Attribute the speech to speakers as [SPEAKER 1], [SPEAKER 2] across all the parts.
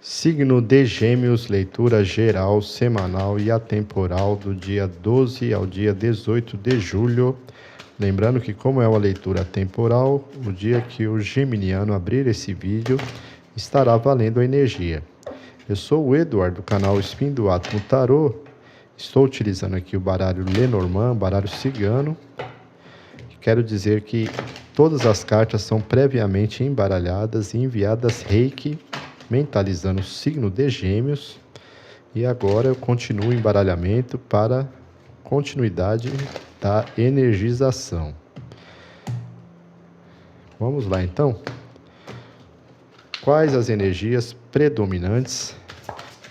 [SPEAKER 1] Signo de Gêmeos, leitura geral, semanal e atemporal do dia 12 ao dia 18 de julho. Lembrando que, como é uma leitura atemporal, o dia que o geminiano abrir esse vídeo estará valendo a energia. Eu sou o Eduardo, do canal Spin do Átomo Tarô. Estou utilizando aqui o baralho Lenormand, baralho cigano. Quero dizer que todas as cartas são previamente embaralhadas e enviadas reiki, mentalizando o signo de Gêmeos. E agora eu continuo o embaralhamento para continuidade da energização. Vamos lá então. Quais as energias predominantes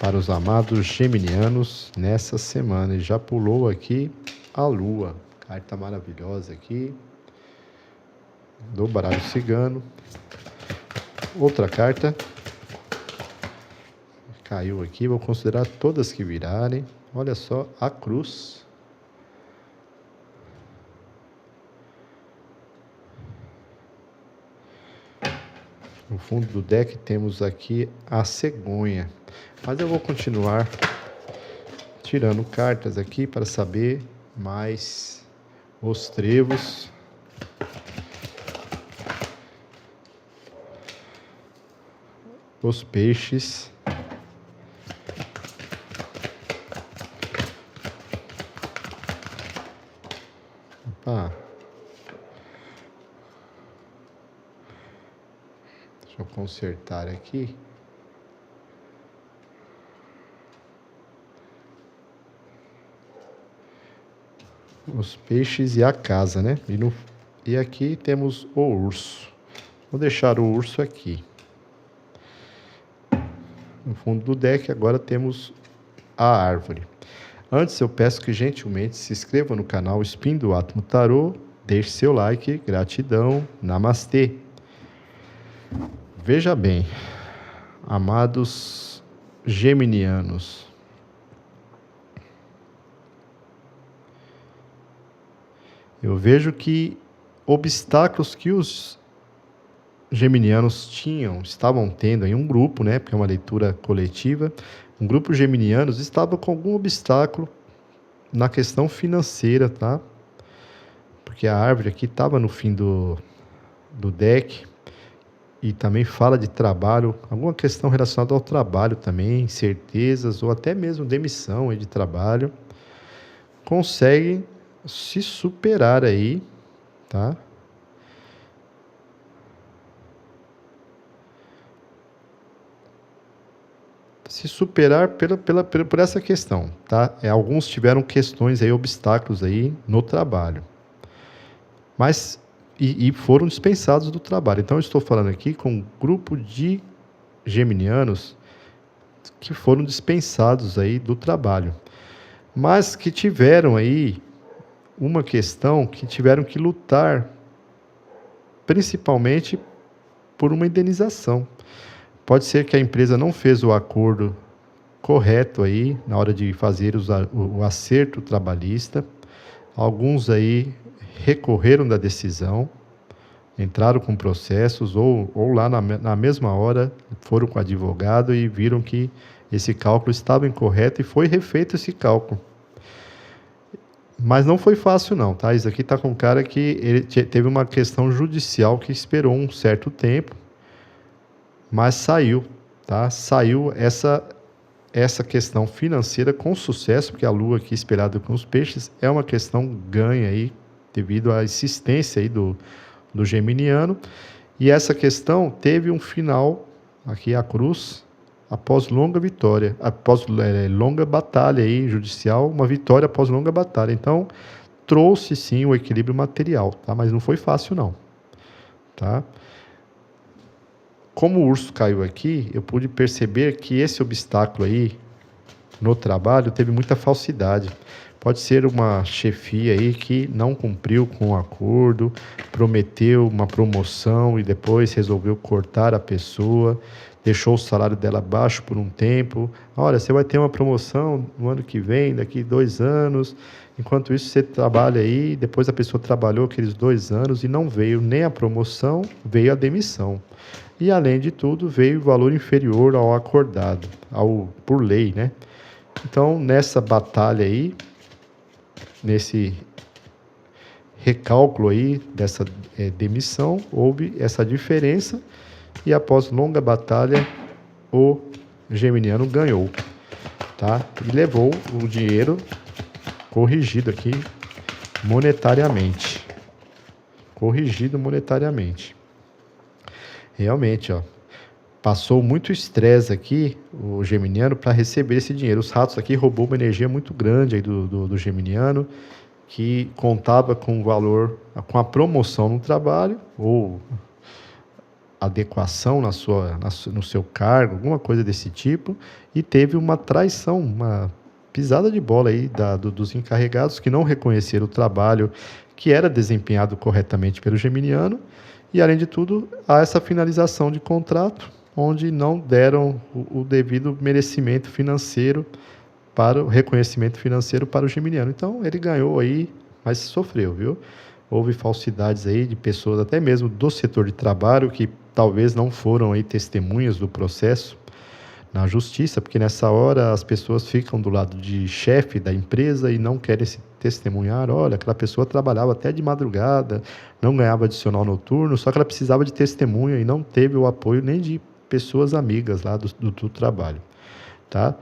[SPEAKER 1] para os amados geminianos nessa semana? E já pulou aqui a Lua, carta maravilhosa aqui do baralho cigano. Outra carta caiu aqui, vou considerar todas que virarem. Olha só, a cruz. No fundo do deck temos aqui a cegonha. Mas eu vou continuar tirando cartas aqui para saber mais os trevos. Os peixes. Opa. Deixa eu consertar aqui. Os peixes e a casa, né? E aqui temos o urso. Vou deixar o urso aqui. No fundo do deck agora temos a árvore. Antes eu peço que gentilmente se inscreva no canal Spin do Átomo Tarô, deixe seu like, gratidão, namastê. Veja bem, amados geminianos, eu vejo que obstáculos que os geminianos estavam tendo em um grupo, né, porque é uma leitura coletiva, um grupo de geminianos estava com algum obstáculo na questão financeira, tá? Porque a árvore aqui estava no fim do deck e também fala de trabalho, alguma questão relacionada ao trabalho também, incertezas ou até mesmo demissão de trabalho. Conseguem se superar aí, tá? Se superar por essa questão, tá? Alguns tiveram questões aí, obstáculos aí no trabalho, mas e foram dispensados do trabalho. Então eu estou falando aqui com um grupo de geminianos que foram dispensados aí do trabalho, mas que tiveram aí uma questão que tiveram que lutar, principalmente por uma indenização. Pode ser que a empresa não fez o acordo correto aí na hora de fazer o acerto trabalhista. Alguns aí recorreram da decisão, entraram com processos ou lá na mesma hora foram com o advogado e viram que esse cálculo estava incorreto e foi refeito esse cálculo. Mas não foi fácil não, tá? Isso aqui está com cara que ele teve uma questão judicial que esperou um certo tempo, mas saiu, tá? Saiu essa questão financeira com sucesso, porque a lua aqui espelhada com os peixes é uma questão ganha aí, devido à insistência aí do geminiano, e essa questão teve um final, aqui a cruz, após longa vitória, após longa batalha aí judicial, uma vitória após longa batalha. Então, trouxe sim o equilíbrio material, tá? Mas não foi fácil não, tá? Como o urso caiu aqui, eu pude perceber que esse obstáculo aí no trabalho teve muita falsidade. Pode ser uma chefia aí que não cumpriu com o acordo, prometeu uma promoção e depois resolveu cortar a pessoa. deixou o salário dela baixo por um tempo. Olha, você vai ter uma promoção no ano que vem, daqui 2 anos. Enquanto isso, você trabalha aí. Depois a pessoa trabalhou aqueles 2 anos e não veio nem a promoção, veio a demissão. E, além de tudo, veio o valor inferior ao acordado, por lei, né? Então, nessa batalha aí, nesse recálculo aí dessa demissão, houve essa diferença e, após longa batalha, o geminiano ganhou, tá? E levou o dinheiro corrigido aqui monetariamente. Corrigido monetariamente. Realmente, ó, passou muito estresse aqui, o geminiano, para receber esse dinheiro. Os ratos aqui roubou uma energia muito grande aí do geminiano, que contava com o valor, com a promoção no trabalho, ou adequação no seu cargo, alguma coisa desse tipo, e teve uma traição, uma pisada de bola aí dos encarregados, que não reconheceram o trabalho que era desempenhado corretamente pelo geminiano, e, além de tudo, há essa finalização de contrato, onde não deram o devido merecimento financeiro para o reconhecimento financeiro para o geminiano. Então, ele ganhou aí, mas sofreu, viu? Houve falsidades aí de pessoas, até mesmo do setor de trabalho, que talvez não foram aí testemunhas do processo na justiça, porque nessa hora as pessoas ficam do lado de chefe da empresa e não querem se testemunhar. Olha, aquela pessoa trabalhava até de madrugada, não ganhava adicional noturno, só que ela precisava de testemunha e não teve o apoio nem de pessoas amigas lá do trabalho, tá?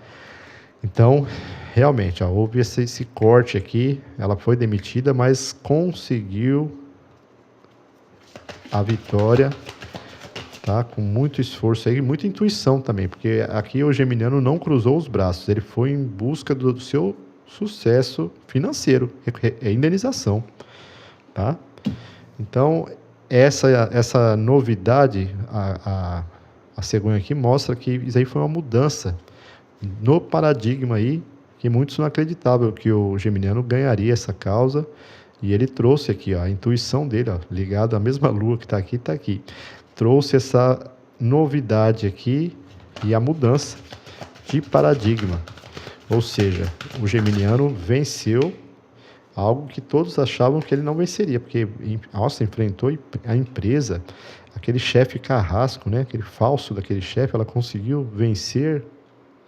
[SPEAKER 1] Então, realmente, ó, houve esse corte aqui, ela foi demitida, mas conseguiu a vitória, tá? Com muito esforço aí, muita intuição também, porque aqui o geminiano não cruzou os braços, ele foi em busca do seu sucesso financeiro, indenização, tá? Então, essa novidade, a cegonha aqui mostra que isso aí foi uma mudança no paradigma aí, que muitos não acreditavam que o geminiano ganharia essa causa, e ele trouxe aqui, ó, a intuição dele, ó, ligado à mesma lua que está aqui, trouxe essa novidade aqui e a mudança de paradigma, ou seja, o geminiano venceu algo que todos achavam que ele não venceria, porque, nossa, enfrentou a empresa, aquele chefe carrasco, né, aquele falso daquele chefe, ela conseguiu vencer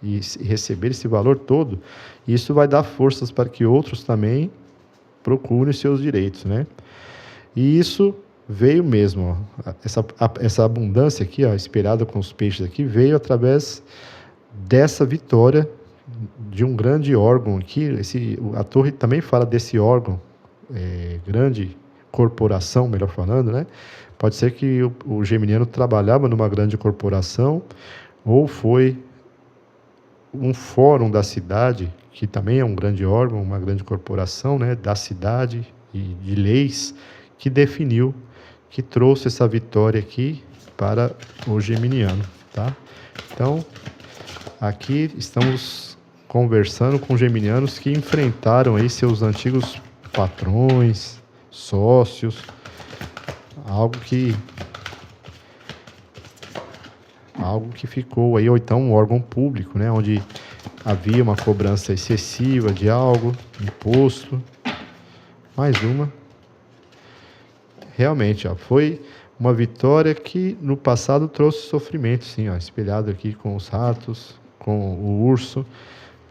[SPEAKER 1] e receber esse valor todo. Isso vai dar forças para que outros também procurem seus direitos, né? E isso veio mesmo, ó, essa abundância aqui, ó, esperada com os peixes aqui, veio através dessa vitória de um grande órgão aqui. A torre também fala desse órgão, grande corporação, melhor falando, né? Pode ser que o geminiano trabalhava numa grande corporação, ou foi um fórum da cidade, que também é um grande órgão, uma grande corporação, né, da cidade e de leis, que definiu, que trouxe essa vitória aqui para o geminiano, tá? Então, aqui estamos conversando com geminianos que enfrentaram aí seus antigos patrões, sócios, algo que ficou aí, ou então um órgão público, né, onde havia uma cobrança excessiva de algo, imposto. Mais uma. Realmente, ó, foi uma vitória que no passado trouxe sofrimento, sim, ó, espelhado aqui com os ratos, com o urso,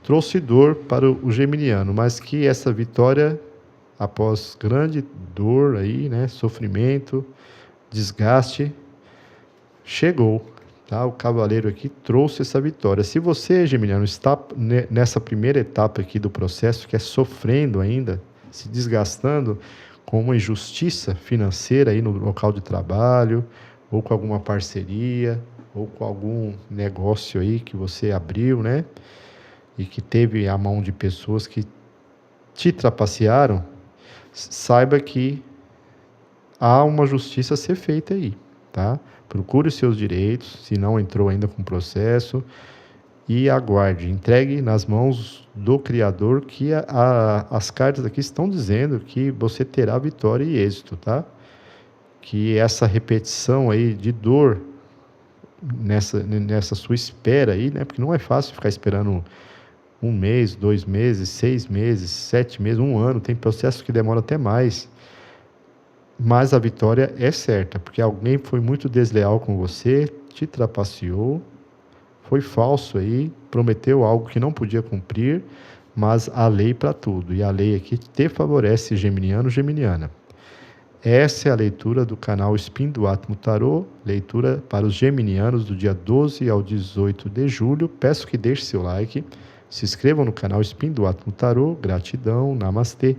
[SPEAKER 1] trouxe dor para o geminiano, mas que essa vitória, após grande dor aí, né, sofrimento, desgaste, chegou. Tá? O cavaleiro aqui trouxe essa vitória. Se você, geminiano, está nessa primeira etapa aqui do processo, que é sofrendo ainda, se desgastando com uma injustiça financeira aí no local de trabalho, ou com alguma parceria, ou com algum negócio aí que você abriu, né? E que teve a mão de pessoas que te trapacearam, saiba que há uma justiça a ser feita aí, tá? Procure os seus direitos, se não entrou ainda com o processo, e aguarde, entregue nas mãos do Criador, que as cartas aqui estão dizendo que você terá vitória e êxito, tá? Que essa repetição aí de dor nessa sua espera aí, né? Porque não é fácil ficar esperando 1 mês, 2 meses, 6 meses, 7 meses, 1 ano. Tem processos que demoram até mais. Mas a vitória é certa, porque alguém foi muito desleal com você, te trapaceou, foi falso aí, prometeu algo que não podia cumprir, mas há lei para tudo. E a lei aqui te favorece, geminiano, geminiana. Essa é a leitura do canal Spin do Átomo Tarô, leitura para os geminianos do dia 12 ao 18 de julho. Peço que deixe seu like, se inscrevam no canal Spin do Átomo Tarô. Gratidão, namastê.